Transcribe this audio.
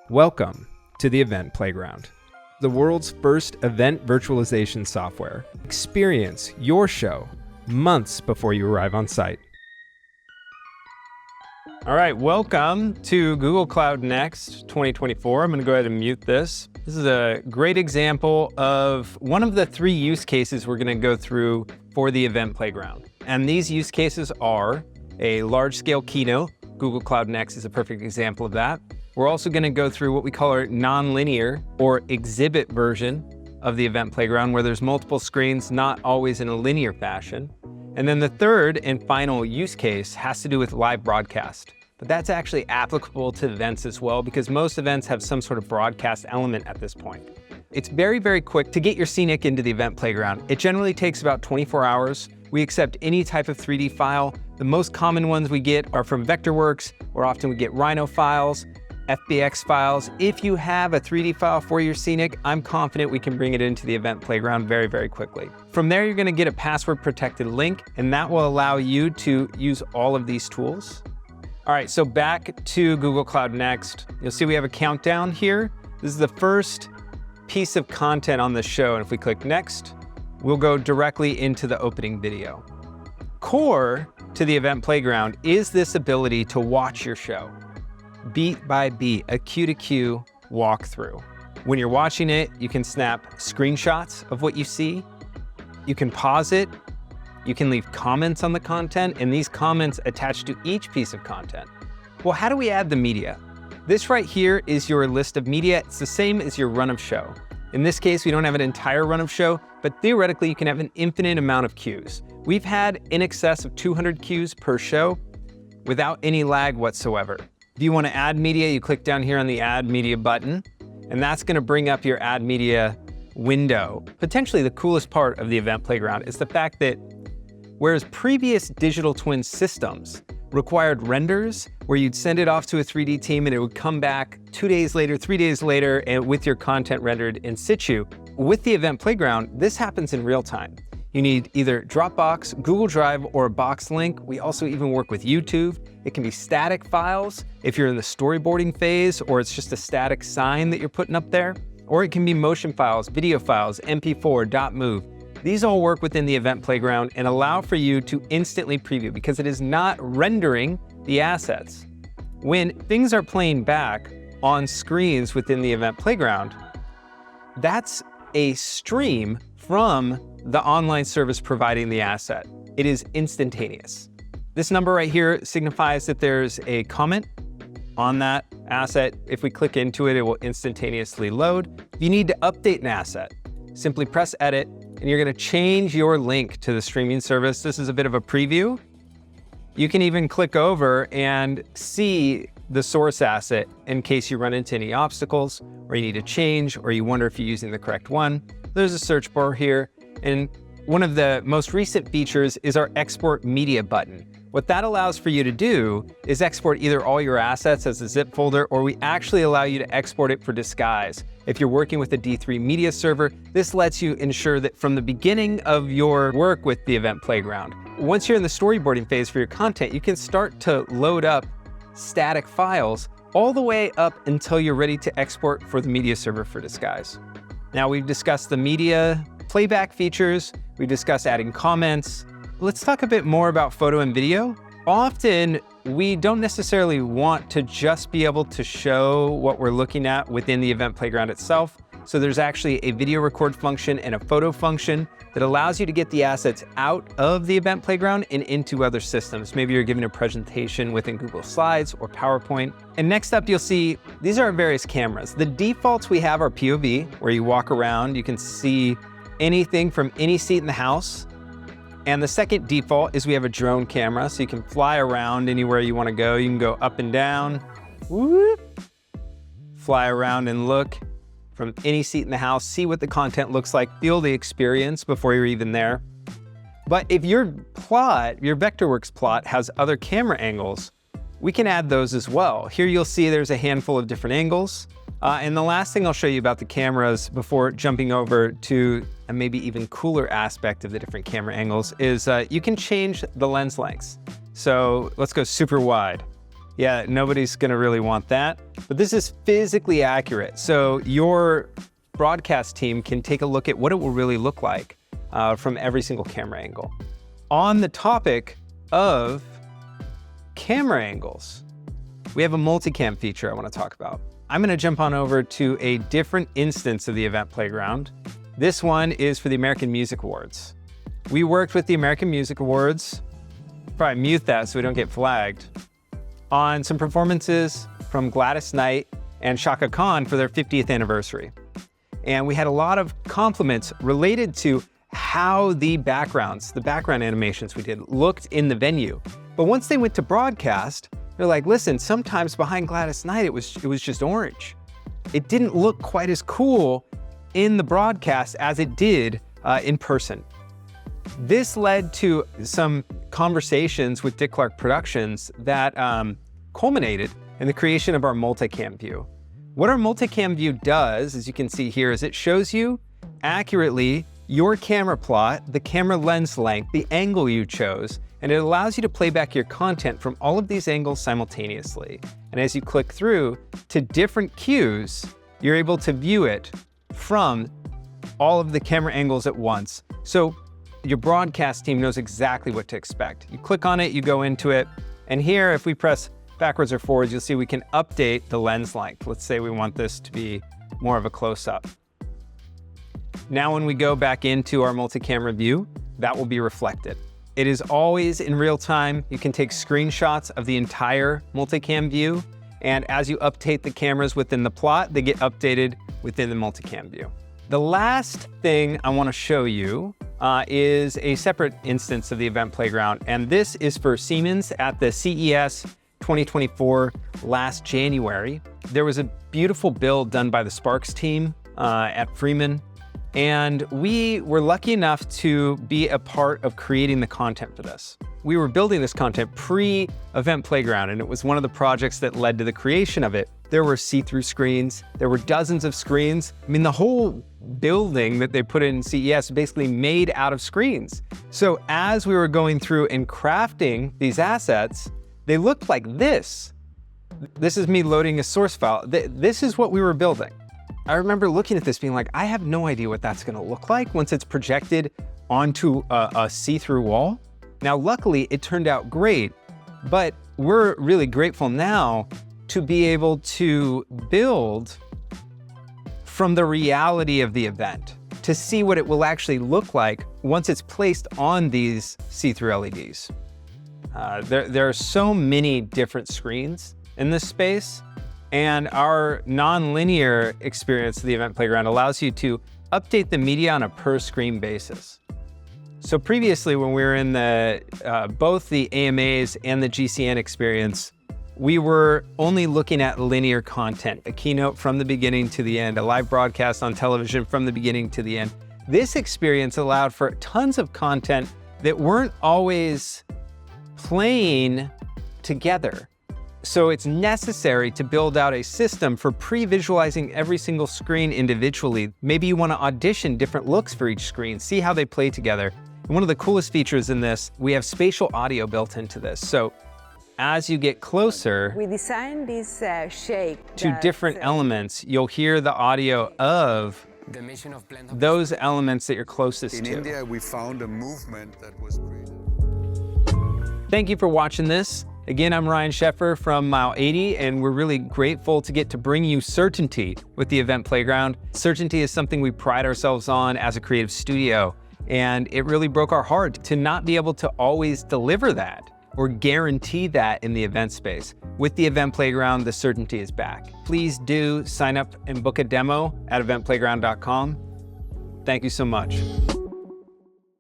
Welcome to the Event Playground, the world's first event virtualization software. Experience your show months before you arrive on site. All right, welcome to Google Cloud Next 2024. I'm going to go ahead and mute this. This is a great example of one of the three use cases we're going to go through for the Event Playground. And these use cases are a large-scale keynote. Google Cloud Next is a perfect example of that. We're also going to go through what we call our nonlinear or exhibit version of the Event Playground, where there's multiple screens, not always in a linear fashion. And then the third and final use case has to do with live broadcast. But that's actually applicable to events as well, because most events have some sort of broadcast element at this point. It's very, very quick to get your scenic into the Event Playground. It generally takes about 24 hours. We accept any type of 3D file. The most common ones we get are from Vectorworks, or often we get Rhino files, FBX files. If you have a 3D file for your scenic, I'm confident we can bring it into the Event Playground very, very quickly. From there, you're going to get a password protected link, and that will allow you to use all of these tools. All right, so back to Google Cloud Next. You'll see we have a countdown here. This is the first piece of content on the show, and if we click Next, we'll go directly into the opening video. Core to the Event Playground is this ability to watch your show beat by beat, a cue-to-cue walkthrough. When you're watching it, you can snap screenshots of what you see. You can pause it. You can leave comments on the content, and these comments attach to each piece of content. Well, how do we add the media? This right here is your list of media. It's the same as your run of show. In this case, we don't have an entire run of show, but theoretically, you can have an infinite amount of cues. We've had in excess of 200 cues per show without any lag whatsoever. If you want to add media, you click down here on the Add Media button, and that's going to bring up your Add Media window. Potentially the coolest part of the Event Playground is the fact that whereas previous digital twin systems required renders where you'd send it off to a 3D team and it would come back 2 days later, 3 days later, and with your content rendered in situ, with the Event Playground, this happens in real time. You need either Dropbox, Google Drive, or a Box link. We also even work with YouTube. It can be static files if you're in the storyboarding phase, or it's just a static sign that you're putting up there. Or it can be motion files, video files, MP4, .move. These all work within the Event Playground and allow for you to instantly preview because it is not rendering the assets. When things are playing back on screens within the Event Playground, that's a stream from the online service providing the asset. It is instantaneous. This number right here signifies that there's a comment on that asset. If we click into it, it will instantaneously load. If you need to update an asset, simply press edit, and you're gonna change your link to the streaming service. This is a bit of a preview. You can even click over and see the source asset in case you run into any obstacles, or you need to change, or you wonder if you're using the correct one. There's a search bar here, and one of the most recent features is our Export Media button. What that allows for you to do is export either all your assets as a zip folder, or we actually allow you to export it for disguise. If you're working with a D3 media server, this lets you ensure that from the beginning of your work with the Event Playground, once you're in the storyboarding phase for your content, you can start to load up static files all the way up until you're ready to export for the media server for disguise. Now, we've discussed the media playback features, we've discussed adding comments. Let's talk a bit more about photo and video. Often, we don't necessarily want to just be able to show what we're looking at within the Event Playground itself. So there's actually a video record function and a photo function that allows you to get the assets out of the Event Playground and into other systems. Maybe you're giving a presentation within Google Slides or PowerPoint. And next up, you'll see these are our various cameras. The defaults we have are POV, where you walk around, you can see anything from any seat in the house. And the second default is we have a drone camera, so you can fly around anywhere you want to go. You can go up and down, whoop, fly around and look from any seat in the house, see what the content looks like, feel the experience before you're even there. But if your plot, your Vectorworks plot has other camera angles, we can add those as well. Here you'll see there's a handful of different angles. And the last thing I'll show you about the cameras before jumping over to a maybe even cooler aspect of the different camera angles is you can change the lens lengths. So let's go super wide. Yeah, nobody's gonna really want that. But this is physically accurate. So your broadcast team can take a look at what it will really look like from every single camera angle. On the topic of camera angles, we have a multicam feature I want to talk about. I'm going to jump on over to a different instance of the event playground. This one is for the American Music Awards. We worked with the American Music Awards, probably mute that so we don't get flagged, on some performances from Gladys Knight and Shaka Khan for their 50th anniversary. And we had a lot of compliments related to how the background animations we did looked in the venue. But once they went to broadcast, they're like, listen, sometimes behind Gladys Knight, it was just orange. It didn't look quite as cool in the broadcast as it did in person. This led to some conversations with Dick Clark Productions that culminated in the creation of our multicam view. What our multicam view does, as you can see here, is it shows you accurately your camera plot, the camera lens length, the angle you chose, and it allows you to play back your content from all of these angles simultaneously. And as you click through to different cues, you're able to view it from all of the camera angles at once. So your broadcast team knows exactly what to expect. You click on it, you go into it, and here, if we press backwards or forwards, you'll see we can update the lens length. Let's say we want this to be more of a close-up. Now when we go back into our multi-camera view, that will be reflected. It is always in real time. You can take screenshots of the entire multicam view, and as you update the cameras within the plot, they get updated within the multicam view. The last thing I want to show you is a separate instance of the event playground, and this is for Siemens at the CES 2024 last January. There was a beautiful build done by the Sparks team at Freeman, and we were lucky enough to be a part of creating the content for this. We were building this content pre-event playground, and it was one of the projects that led to the creation of it. There were see-through screens, there were dozens of screens. I mean, the whole building that they put in CES basically made out of screens. So as we were going through and crafting these assets, they looked like this. This is me loading a source file. This is what we were building. I remember looking at this being like, I have no idea what that's gonna look like once it's projected onto a see-through wall. Now, luckily, it turned out great, but we're really grateful now to be able to build from the reality of the event, to see what it will actually look like once it's placed on these see-through LEDs. There are so many different screens in this space, and our nonlinear experience of the event playground allows you to update the media on a per screen basis. So previously, when we were in both the AMAs and the GCN experience, we were only looking at linear content, a keynote from the beginning to the end, a live broadcast on television from the beginning to the end. This experience allowed for tons of content that weren't always playing together. So it's necessary to build out a system for pre-visualizing every single screen individually. Maybe you want to audition different looks for each screen, see how they play together. And one of the coolest features in this, we have spatial audio built into this. So as you get closer, we designed this shape to different elements, you'll hear the audio of those elements that you're closest to. In India, we found a movement that was created. Thank you for watching this. Again, I'm Ryan Sheffer from Mile 80, and we're really grateful to get to bring you certainty with the event playground. Certainty is something we pride ourselves on as a creative studio, and it really broke our heart to not be able to always deliver that or guarantee that in the event space. With the event playground, the certainty is back. Please do sign up and book a demo at eventplayground.com. Thank you so much.